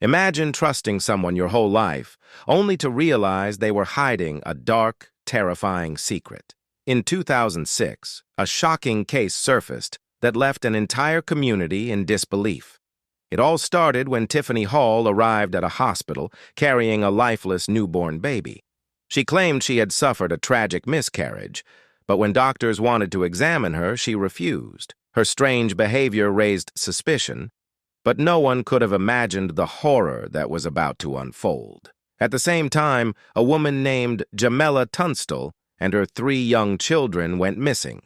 Imagine trusting someone your whole life, only to realize they were hiding a dark, terrifying secret. In 2006, a shocking case surfaced that left an entire community in disbelief. It all started when Tiffany Hall arrived at a hospital carrying a lifeless newborn baby. She claimed she had suffered a tragic miscarriage, but when doctors wanted to examine her, she refused. Her strange behavior raised suspicion, but no one could have imagined the horror that was about to unfold. At the same time, a woman named Jamela Tunstall and her 3 young children went missing,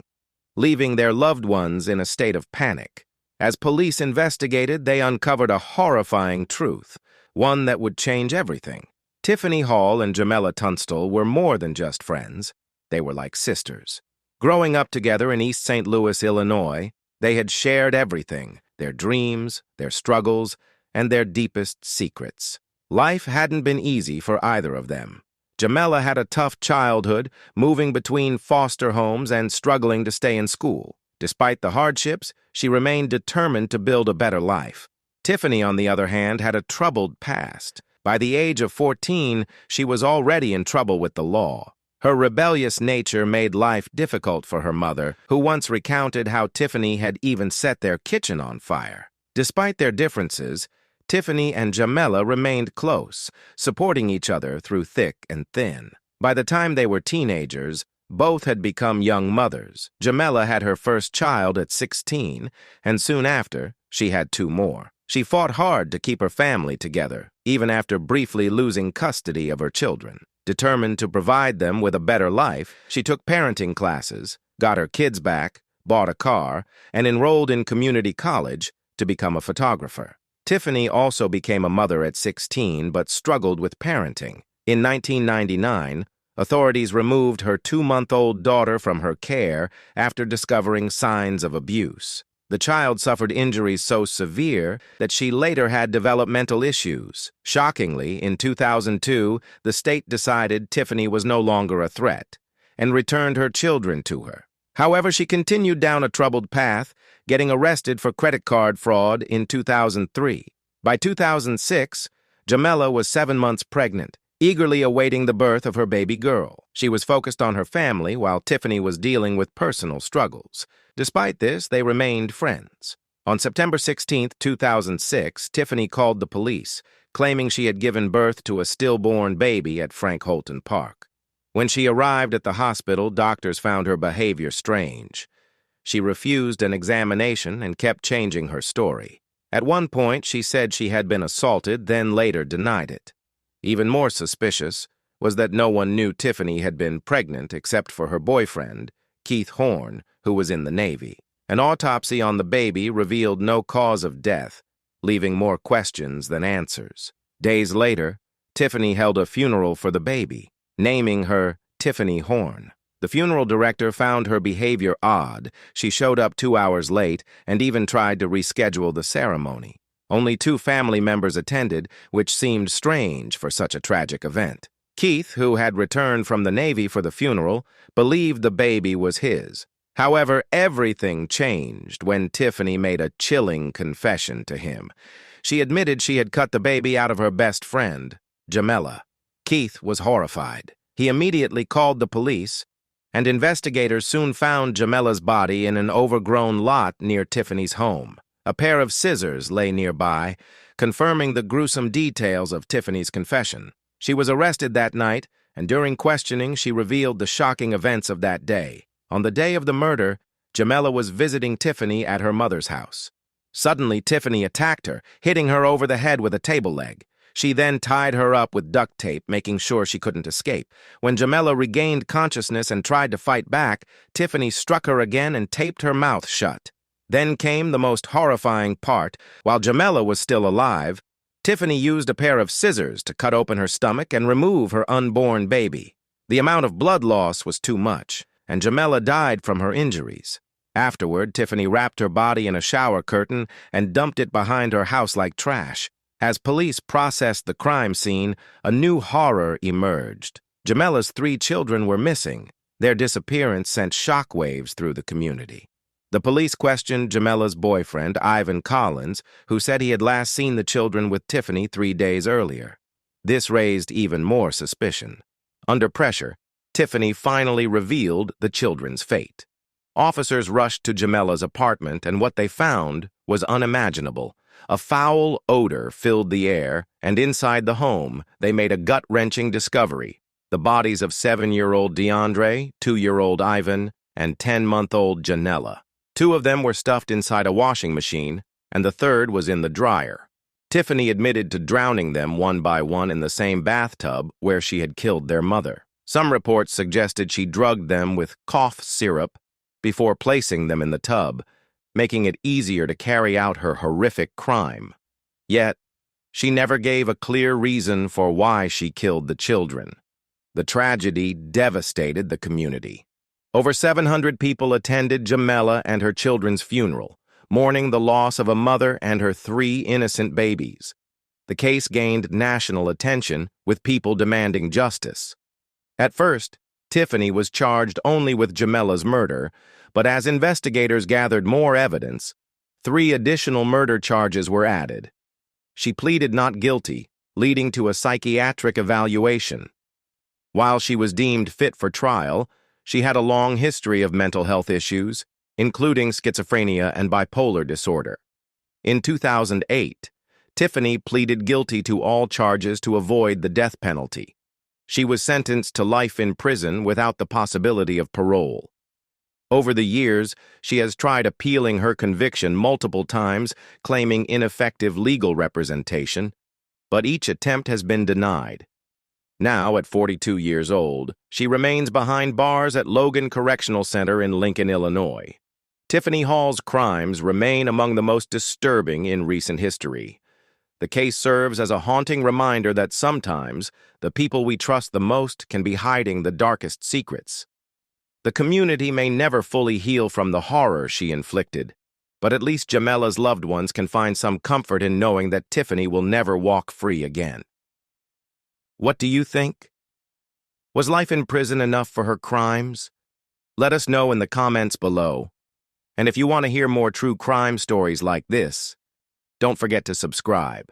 leaving their loved ones in a state of panic. As police investigated, they uncovered a horrifying truth, one that would change everything. Tiffany Hall and Jamela Tunstall were more than just friends. They were like sisters. Growing up together in East St. Louis, Illinois, they had shared everything: their dreams, their struggles, and their deepest secrets. Life hadn't been easy for either of them. Jamela had a tough childhood, moving between foster homes and struggling to stay in school. Despite the hardships, she remained determined to build a better life. Tiffany, on the other hand, had a troubled past. By the age of 14, she was already in trouble with the law. Her rebellious nature made life difficult for her mother, who once recounted how Tiffany had even set their kitchen on fire. Despite their differences, Tiffany and Jamela remained close, supporting each other through thick and thin. By the time they were teenagers, both had become young mothers. Jamela had her first child at 16, and soon after, she had 2 more. She fought hard to keep her family together, even after briefly losing custody of her children. Determined to provide them with a better life, she took parenting classes, got her kids back, bought a car, and enrolled in community college to become a photographer. Tiffany also became a mother at 16 but struggled with parenting. In 1999, authorities removed her 2-month-old daughter from her care after discovering signs of abuse. The child suffered injuries so severe that she later had developmental issues. Shockingly, in 2002, the state decided Tiffany was no longer a threat and returned her children to her. However, she continued down a troubled path, getting arrested for credit card fraud in 2003. By 2006, Jamela was 7 months pregnant, eagerly awaiting the birth of her baby girl. She was focused on her family while Tiffany was dealing with personal struggles. Despite this, they remained friends. On September 16, 2006, Tiffany called the police, claiming she had given birth to a stillborn baby at Frank Holton Park. When she arrived at the hospital, doctors found her behavior strange. She refused an examination and kept changing her story. At one point, she said she had been assaulted, then later denied it. Even more suspicious was that no one knew Tiffany had been pregnant except for her boyfriend, Keith Horn, who was in the Navy. An autopsy on the baby revealed no cause of death, leaving more questions than answers. Days later, Tiffany held a funeral for the baby, naming her Tiffany Horn. The funeral director found her behavior odd. She showed up 2 hours late and even tried to reschedule the ceremony. Only 2 family members attended, which seemed strange for such a tragic event. Keith, who had returned from the Navy for the funeral, believed the baby was his. However, everything changed when Tiffany made a chilling confession to him. She admitted she had cut the baby out of her best friend, Jamela. Keith was horrified. He immediately called the police, and investigators soon found Jamela's body in an overgrown lot near Tiffany's home. A pair of scissors lay nearby, confirming the gruesome details of Tiffany's confession. She was arrested that night, and during questioning, she revealed the shocking events of that day. On the day of the murder, Jamela was visiting Tiffany at her mother's house. Suddenly, Tiffany attacked her, hitting her over the head with a table leg. She then tied her up with duct tape, making sure she couldn't escape. When Jamela regained consciousness and tried to fight back, Tiffany struck her again and taped her mouth shut. Then came the most horrifying part. While Jamela was still alive, Tiffany used a pair of scissors to cut open her stomach and remove her unborn baby. The amount of blood loss was too much, and Jamela died from her injuries. Afterward, Tiffany wrapped her body in a shower curtain and dumped it behind her house like trash. As police processed the crime scene, a new horror emerged. Jamela's 3 children were missing. Their disappearance sent shockwaves through the community. The police questioned Jamella's boyfriend, Ivan Collins, who said he had last seen the children with Tiffany 3 days earlier. This raised even more suspicion. Under pressure, Tiffany finally revealed the children's fate. Officers rushed to Jamella's apartment, and what they found was unimaginable. A foul odor filled the air, and inside the home, they made a gut-wrenching discovery: the bodies of 7-year-old DeAndre, 2-year-old Ivan, and 10-month-old Janella. 2 of them were stuffed inside a washing machine, and the third was in the dryer. Tiffany admitted to drowning them one by one in the same bathtub where she had killed their mother. Some reports suggested she drugged them with cough syrup before placing them in the tub, making it easier to carry out her horrific crime. Yet, she never gave a clear reason for why she killed the children. The tragedy devastated the community. Over 700 people attended Jamella and her children's funeral, mourning the loss of a mother and her 3 innocent babies. The case gained national attention, with people demanding justice. At first, Tiffany was charged only with Jamella's murder, but as investigators gathered more evidence, 3 additional murder charges were added. She pleaded not guilty, leading to a psychiatric evaluation. While she was deemed fit for trial, she had a long history of mental health issues, including schizophrenia and bipolar disorder. In 2008, Tiffany pleaded guilty to all charges to avoid the death penalty. She was sentenced to life in prison without the possibility of parole. Over the years, she has tried appealing her conviction multiple times, claiming ineffective legal representation, but each attempt has been denied. Now, at 42 years old, she remains behind bars at Logan Correctional Center in Lincoln, Illinois. Tiffany Hall's crimes remain among the most disturbing in recent history. The case serves as a haunting reminder that sometimes the people we trust the most can be hiding the darkest secrets. The community may never fully heal from the horror she inflicted, but at least Jamella's loved ones can find some comfort in knowing that Tiffany will never walk free again. What do you think? Was life in prison enough for her crimes? Let us know in the comments below. And if you want to hear more true crime stories like this, don't forget to subscribe.